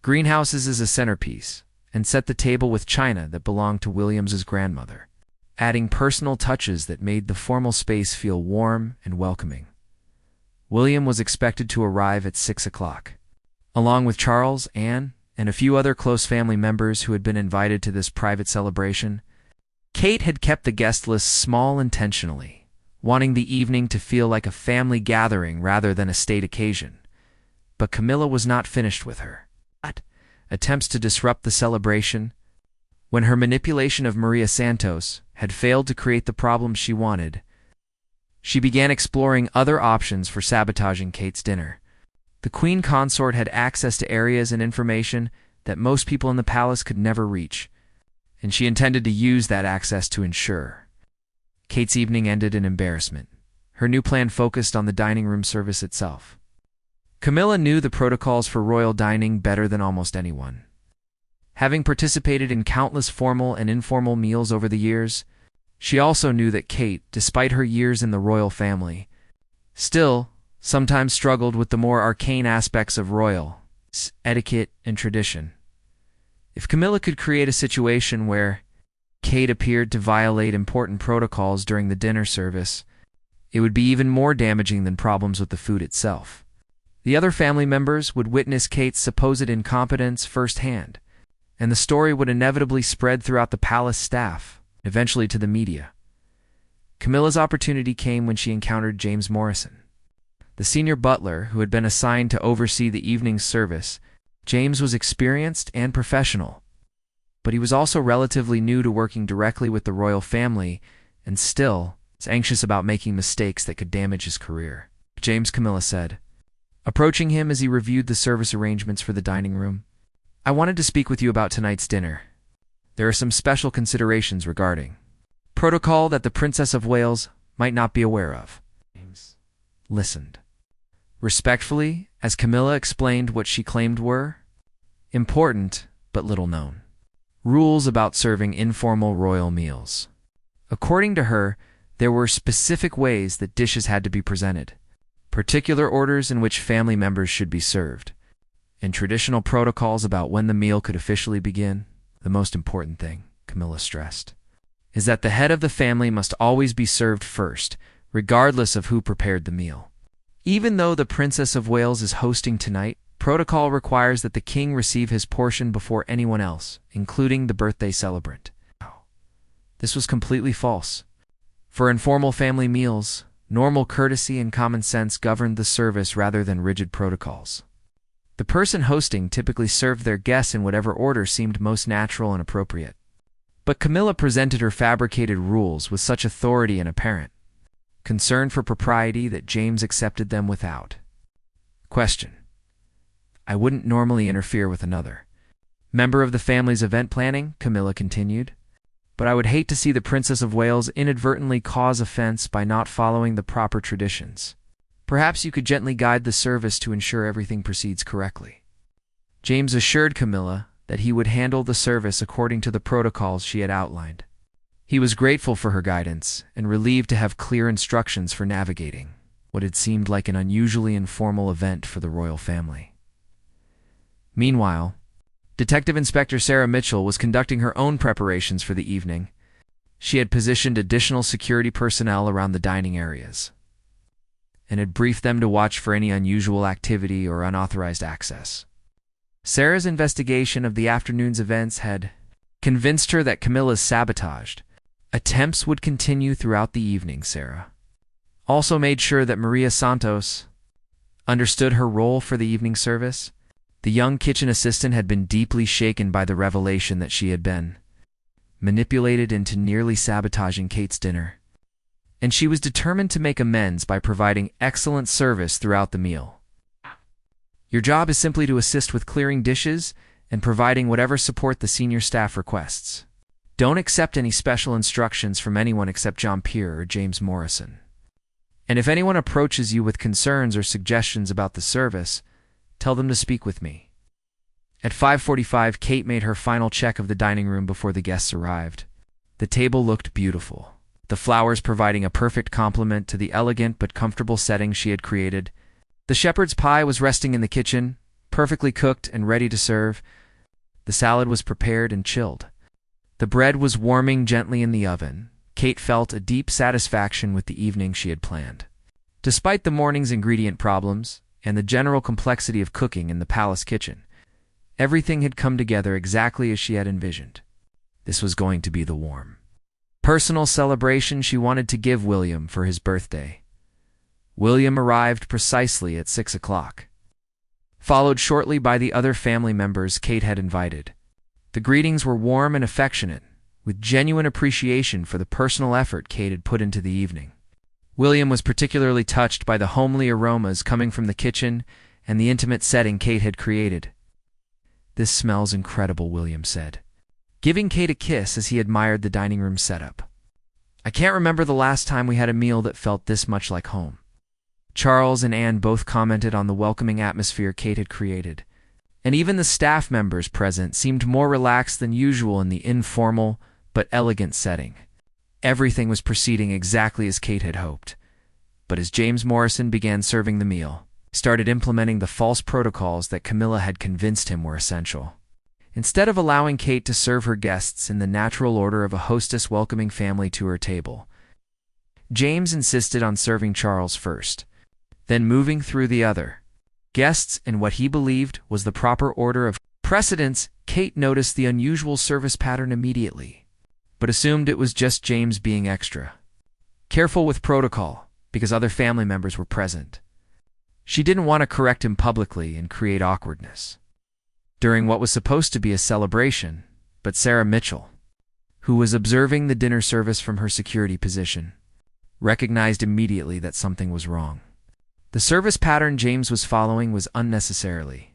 Speaker 1: greenhouses as a centerpiece, and set the table with china that belonged to William's grandmother, adding personal touches that made the formal space feel warm and welcoming. William was expected to arrive at 6 o'clock, along with Charles, Anne, and a few other close family members who had been invited to this private celebration. Kate had kept the guest list small intentionally, wanting the evening to feel like a family gathering rather than a state occasion. But Camilla was not finished with her attempts to disrupt the celebration. When her manipulation of Maria Santos had failed to create the problem she wanted, she began exploring other options for sabotaging Kate's dinner. The Queen Consort had access to areas and information that most people in the palace could never reach, and she intended to use that access to ensure Kate's evening ended in embarrassment. Her new plan focused on the dining room service itself. Camilla knew the protocols for royal dining better than almost anyone. Having participated in countless formal and informal meals over the years, she also knew that Kate, despite her years in the royal family, still sometimes struggled with the more arcane aspects of royal etiquette and tradition. If Camilla could create a situation where Kate appeared to violate important protocols during the dinner service, it would be even more damaging than problems with the food itself. The other family members would witness Kate's supposed incompetence firsthand, and the story would inevitably spread throughout the palace staff, eventually to the media. Camilla's opportunity came when she encountered James Morrison, the senior butler who had been assigned to oversee the evening's service. James was experienced and professional, but he was also relatively new to working directly with the royal family and still was anxious about making mistakes that could damage his career. James, Camilla said, approaching him as he reviewed the service arrangements for the dining room. I wanted to speak with you about tonight's dinner. There are some special considerations regarding protocol that the Princess of Wales might not be aware of. James listened respectfully as Camilla explained what she claimed were important but little known rules about serving informal royal meals. According to her, there were specific ways that dishes had to be presented, particular orders in which family members should be served, and traditional protocols about when the meal could officially begin. The most important thing, Camilla stressed, is that the head of the family must always be served first, regardless of who prepared the meal. Even though the Princess of Wales is hosting tonight, protocol requires that the king receive his portion before anyone else, including the birthday celebrant. This was completely false. For informal family meals, normal courtesy and common sense governed the service rather than rigid protocols. The person hosting typically served their guests in whatever order seemed most natural and appropriate. But Camilla presented her fabricated rules with such authority and apparent concern for propriety that James accepted them without question. I wouldn't normally interfere with another member of the family's event planning, Camilla continued, but I would hate to see the Princess of Wales inadvertently cause offense by not following the proper traditions. Perhaps you could gently guide the service to ensure everything proceeds correctly. James assured Camilla that he would handle the service according to the protocols she had outlined. He was grateful for her guidance and relieved to have clear instructions for navigating what had seemed like an unusually informal event for the royal family. Meanwhile, Detective Inspector Sarah Mitchell was conducting her own preparations for the evening. She had positioned additional security personnel around the dining areas and had briefed them to watch for any unusual activity or unauthorized access. Sarah's investigation of the afternoon's events had convinced her that Camilla's sabotaged attempts would continue throughout the evening. Sarah also made sure that Maria Santos understood her role for the evening service. The young kitchen assistant had been deeply shaken by the revelation that she had been manipulated into nearly sabotaging Kate's dinner, and she was determined to make amends by providing excellent service throughout the meal. Your job is simply to assist with clearing dishes and providing whatever support the senior staff requests. Don't accept any special instructions from anyone except Jean-Pierre or James Morrison. And if anyone approaches you with concerns or suggestions about the service, tell them to speak with me. At 5:45, Kate made her final check of the dining room before the guests arrived. The table looked beautiful, the flowers providing a perfect complement to the elegant but comfortable setting she had created. The shepherd's pie was resting in the kitchen, perfectly cooked and ready to serve. The salad was prepared and chilled. The bread was warming gently in the oven. Kate felt a deep satisfaction with the evening she had planned. Despite the morning's ingredient problems and the general complexity of cooking in the palace kitchen, everything had come together exactly as she had envisioned. This was going to be the warm, personal celebration she wanted to give William for his birthday. William arrived precisely at 6 o'clock, followed shortly by the other family members Kate had invited. The greetings were warm and affectionate, with genuine appreciation for the personal effort Kate had put into the evening. William was particularly touched by the homely aromas coming from the kitchen and the intimate setting Kate had created. "This smells incredible," William said, giving Kate a kiss as he admired the dining room setup. "I can't remember the last time we had a meal that felt this much like home." Charles and Anne both commented on the welcoming atmosphere Kate had created, and even the staff members present seemed more relaxed than usual in the informal but elegant setting. Everything was proceeding exactly as Kate had hoped. But as James Morrison began serving the meal, he started implementing the false protocols that Camilla had convinced him were essential. Instead of allowing Kate to serve her guests in the natural order of a hostess welcoming family to her table, James insisted on serving Charles first, then moving through the other guests in what he believed was the proper order of precedence. Kate noticed the unusual service pattern immediately, but assumed it was just James being extra careful with protocol because other family members were present. She didn't want to correct him publicly and create awkwardness during what was supposed to be a celebration, but Sarah Mitchell, who was observing the dinner service from her security position, recognized immediately that something was wrong. The service pattern James was following was unnecessarily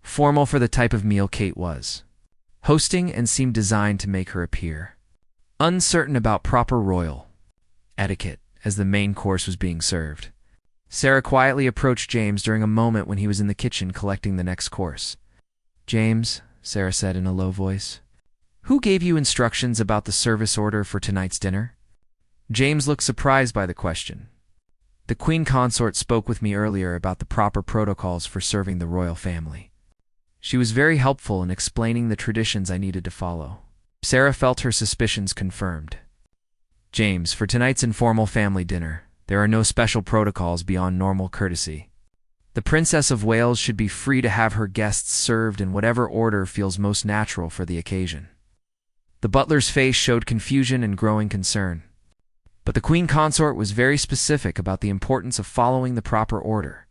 Speaker 1: formal for the type of meal Kate was hosting and seemed designed to make her appear uncertain about proper royal etiquette as the main course was being served. Sarah quietly approached James during a moment when he was in the kitchen collecting the next course. "James," Sarah said in a low voice, "who gave you instructions about the service order for tonight's dinner?" James looked surprised by the question. "The Queen Consort spoke with me earlier about the proper protocols for serving the royal family. She was very helpful in explaining the traditions I needed to follow." Sarah felt her suspicions confirmed. "James, for tonight's informal family dinner, there are no special protocols beyond normal courtesy. The Princess of Wales should be free to have her guests served in whatever order feels most natural for the occasion." The butler's face showed confusion and growing concern, but the Queen Consort was very specific about the importance of following the proper order.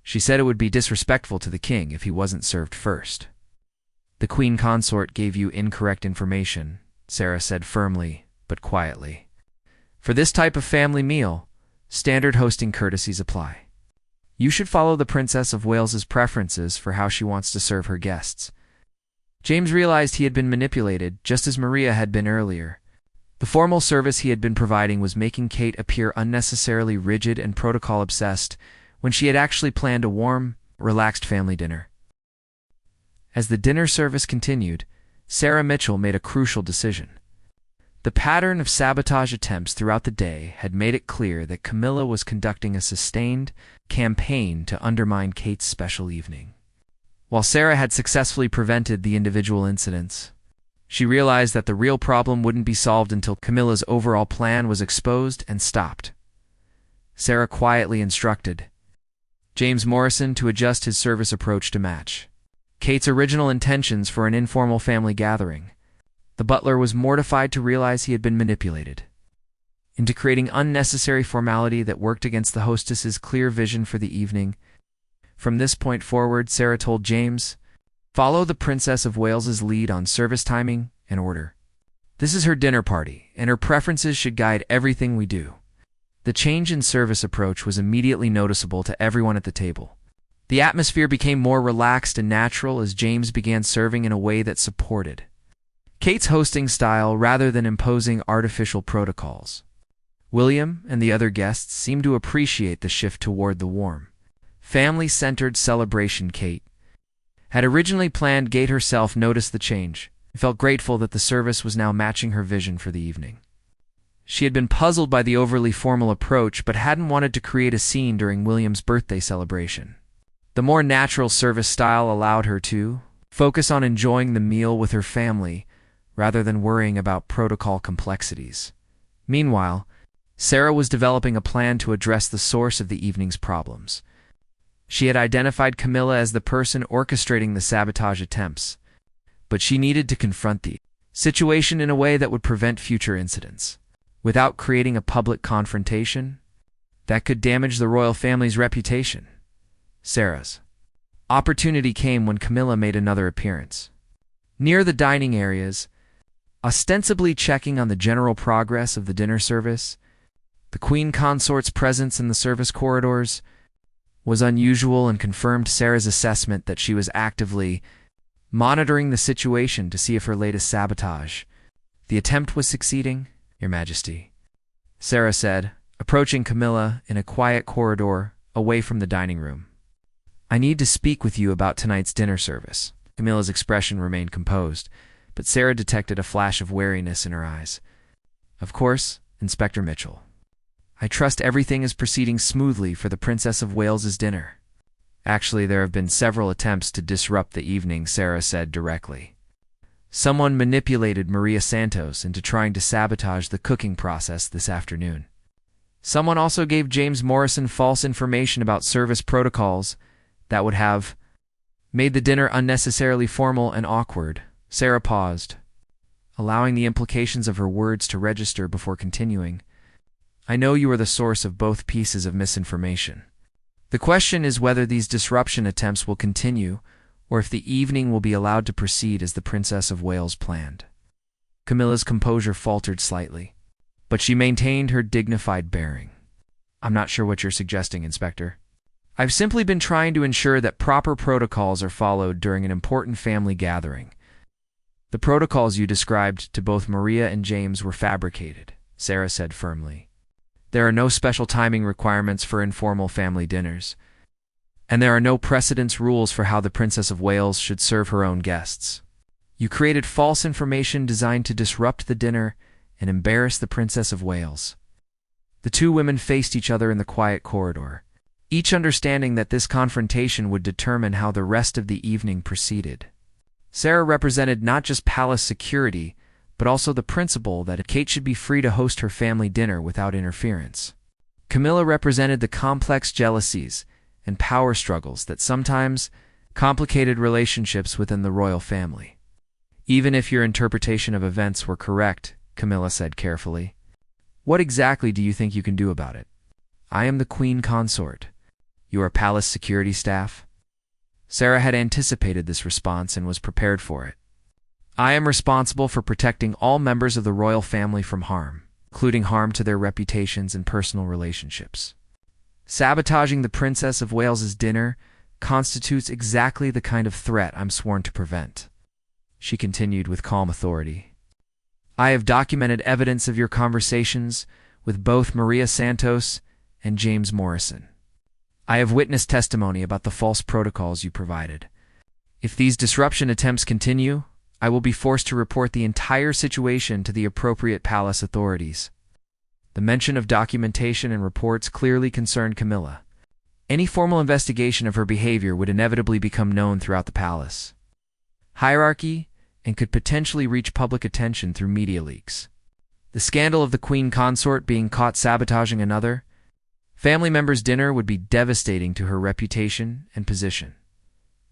Speaker 1: She said it would be disrespectful to the king if he wasn't served first. The queen consort gave you incorrect information, Sarah said firmly, but quietly. For this type of family meal, standard hosting courtesies apply. You should follow the Princess of Wales's preferences for how she wants to serve her guests. James realized he had been manipulated, just as Maria had been earlier. The formal service he had been providing was making Kate appear unnecessarily rigid and protocol-obsessed when she had actually planned a warm, relaxed family dinner. As the dinner service continued, Sarah Mitchell made a crucial decision. The pattern of sabotage attempts throughout the day had made it clear that Camilla was conducting a sustained campaign to undermine Kate's special evening. While Sarah had successfully prevented the individual incidents, she realized that the real problem wouldn't be solved until Camilla's overall plan was exposed and stopped. Sarah quietly instructed James Morrison to adjust his service approach to match Kate's original intentions for an informal family gathering. The butler was mortified to realize he had been manipulated into creating unnecessary formality that worked against the hostess's clear vision for the evening. From this point forward, Sarah told James, "Follow the Princess of Wales's lead on service timing and order. This is her dinner party, and her preferences should guide everything we do." The change in service approach was immediately noticeable to everyone at the table. The atmosphere became more relaxed and natural as James began serving in a way that supported Kate's hosting style rather than imposing artificial protocols. William and the other guests seemed to appreciate the shift toward the warm, family-centered celebration Kate had originally planned. Kate herself noticed the change and felt grateful that the service was now matching her vision for the evening. She had been puzzled by the overly formal approach but hadn't wanted to create a scene during William's birthday celebration. The more natural service style allowed her to focus on enjoying the meal with her family rather than worrying about protocol complexities. Meanwhile, Sarah was developing a plan to address the source of the evening's problems. She had identified Camilla as the person orchestrating the sabotage attempts, but she needed to confront the situation in a way that would prevent future incidents, without creating a public confrontation that could damage the royal family's reputation. Sarah's opportunity came when Camilla made another appearance. Near the dining areas, ostensibly checking on the general progress of the dinner service, the queen consort's presence in the service corridors was unusual and confirmed Sarah's assessment that she was actively monitoring the situation to see if her latest sabotage, the attempt, was succeeding. "Your Majesty," Sarah said, approaching Camilla in a quiet corridor away from the dining room. "I need to speak with you about tonight's dinner service." Camilla's expression remained composed, but Sarah detected a flash of wariness in her eyes. "Of course, Inspector Mitchell. I trust everything is proceeding smoothly for the Princess of Wales's dinner." "Actually, there have been several attempts to disrupt the evening," Sarah said directly. "Someone manipulated Maria Santos into trying to sabotage the cooking process this afternoon. Someone also gave James Morrison false information about service protocols that would have made the dinner unnecessarily formal and awkward." Sarah paused, allowing the implications of her words to register before continuing. "I know you are the source of both pieces of misinformation. The question is whether these disruption attempts will continue or if the evening will be allowed to proceed as the Princess of Wales planned." Camilla's composure faltered slightly, but she maintained her dignified bearing. "I'm not sure what you're suggesting, Inspector. I've simply been trying to ensure that proper protocols are followed during an important family gathering. The protocols you described to both Maria and James were fabricated," Sarah said firmly. "There are no special timing requirements for informal family dinners, and there are no precedence rules for how the Princess of Wales should serve her own guests. You created false information designed to disrupt the dinner and embarrass the Princess of Wales." The two women faced each other in the quiet corridor, each understanding that this confrontation would determine how the rest of the evening proceeded. Sarah represented not just palace security, but also the principle that Kate should be free to host her family dinner without interference. Camilla represented the complex jealousies and power struggles that sometimes complicated relationships within the royal family. "Even if your interpretation of events were correct," Camilla said carefully, "what exactly do you think you can do about it? I am the queen consort. You are palace security staff? Sarah had anticipated this response and was prepared for it. I am responsible for protecting all members of the royal family from harm, including harm to their reputations and personal relationships. Sabotaging the Princess of Wales's dinner constitutes exactly the kind of threat I'm sworn to prevent, she continued with calm authority. I have documented evidence of your conversations with both Maria Santos and James Morrison. I have witnessed testimony about the false protocols you provided. If these disruption attempts continue, I will be forced to report the entire situation to the appropriate palace authorities. The mention of documentation and reports clearly concerned Camilla. Any formal investigation of her behavior would inevitably become known throughout the palace. Hierarchy and could potentially reach public attention through media leaks. The scandal of the queen consort being caught sabotaging another family member's dinner would be devastating to her reputation and position.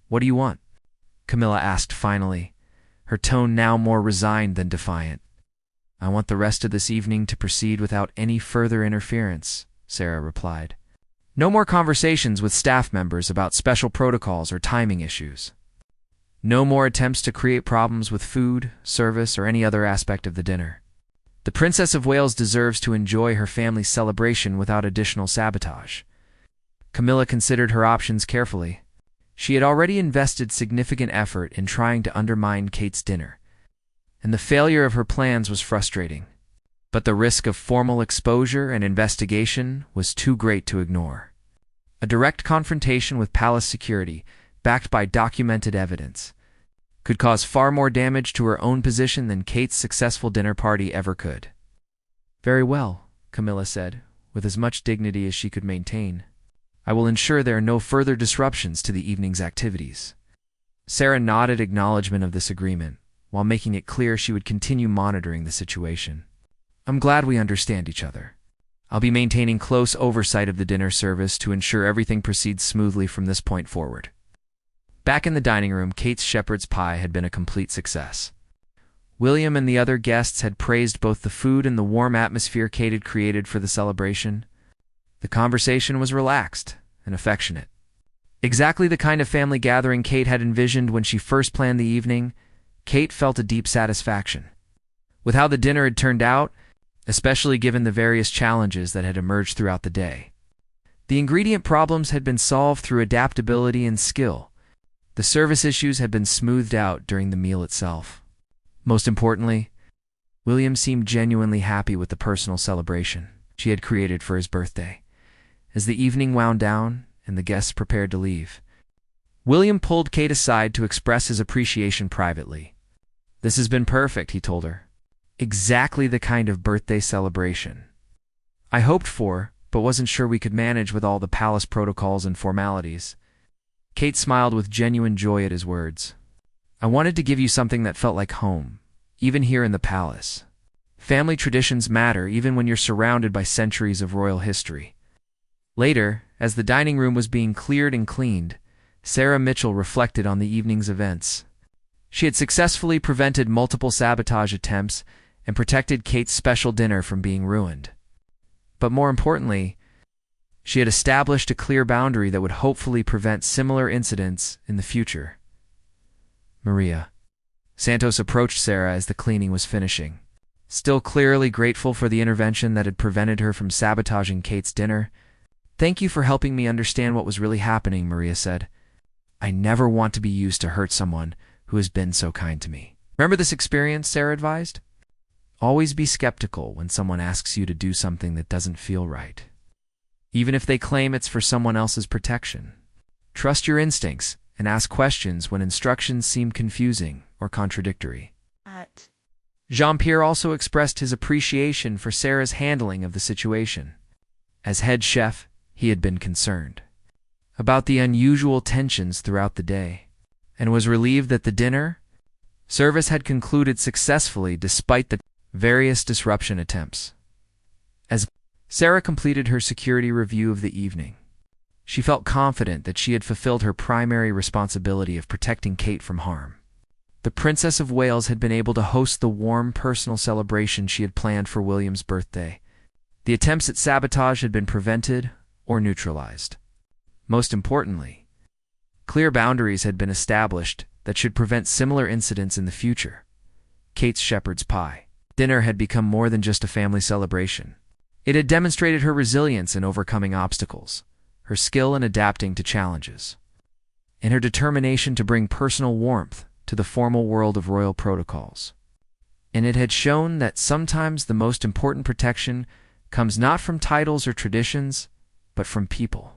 Speaker 1: What do you want? Camilla asked finally, her tone now more resigned than defiant. I want the rest of this evening to proceed without any further interference, Sarah replied. No more conversations with staff members about special protocols or timing issues. No more attempts to create problems with food, service, or any other aspect of the dinner. The Princess of Wales deserves to enjoy her family's celebration without additional sabotage. Camilla considered her options carefully. She had already invested significant effort in trying to undermine Kate's dinner, and the failure of her plans was frustrating. But the risk of formal exposure and investigation was too great to ignore. A direct confrontation with palace security, backed by documented evidence, could cause far more damage to her own position than Kate's successful dinner party ever could. Very well, Camilla said, with as much dignity as she could maintain. I will ensure there are no further disruptions to the evening's activities. Sarah nodded acknowledgement of this agreement, while making it clear she would continue monitoring the situation. I'm glad we understand each other. I'll be maintaining close oversight of the dinner service to ensure everything proceeds smoothly from this point forward. Back in the dining room, Kate's shepherd's pie had been a complete success. William and the other guests had praised both the food and the warm atmosphere Kate had created for the celebration. The conversation was relaxed and affectionate. Exactly the kind of family gathering Kate had envisioned when she first planned the evening, Kate felt a deep satisfaction with how the dinner had turned out, especially given the various challenges that had emerged throughout the day. The ingredient problems had been solved through adaptability and skill. The service issues had been smoothed out during the meal itself. Most importantly, William seemed genuinely happy with the personal celebration she had created for his birthday. As the evening wound down and the guests prepared to leave, William pulled Kate aside to express his appreciation privately. This has been perfect, he told her. Exactly the kind of birthday celebration I hoped for, but wasn't sure we could manage with all the palace protocols and formalities. Kate smiled with genuine joy at his words. I wanted to give you something that felt like home, even here in the palace. Family traditions matter even when you're surrounded by centuries of royal history. Later, as the dining room was being cleared and cleaned, Sarah Mitchell reflected on the evening's events. She had successfully prevented multiple sabotage attempts and protected Kate's special dinner from being ruined. But more importantly, she had established a clear boundary that would hopefully prevent similar incidents in the future. Maria Santos approached Sarah as the cleaning was finishing. Still clearly grateful for the intervention that had prevented her from sabotaging Kate's dinner. Thank you for helping me understand what was really happening, Maria said. I never want to be used to hurt someone who has been so kind to me. Remember this experience, Sarah advised? Always be skeptical when someone asks you to do something that doesn't feel right, even if they claim it's for someone else's protection. Trust your instincts and ask questions when instructions seem confusing or contradictory. Jean-Pierre also expressed his appreciation for Sarah's handling of the situation. As head chef, he had been concerned about the unusual tensions throughout the day, and was relieved that the dinner service had concluded successfully despite the various disruption attempts. As Sarah completed her security review of the evening, she felt confident that she had fulfilled her primary responsibility of protecting Kate from harm. The Princess of Wales had been able to host the warm personal celebration she had planned for William's birthday. The attempts at sabotage had been prevented or neutralized. Most importantly, clear boundaries had been established that should prevent similar incidents in the future. Kate's shepherd's pie dinner had become more than just a family celebration. It had demonstrated her resilience in overcoming obstacles, her skill in adapting to challenges, and her determination to bring personal warmth to the formal world of royal protocols. And it had shown that sometimes the most important protection comes not from titles or traditions, but from people.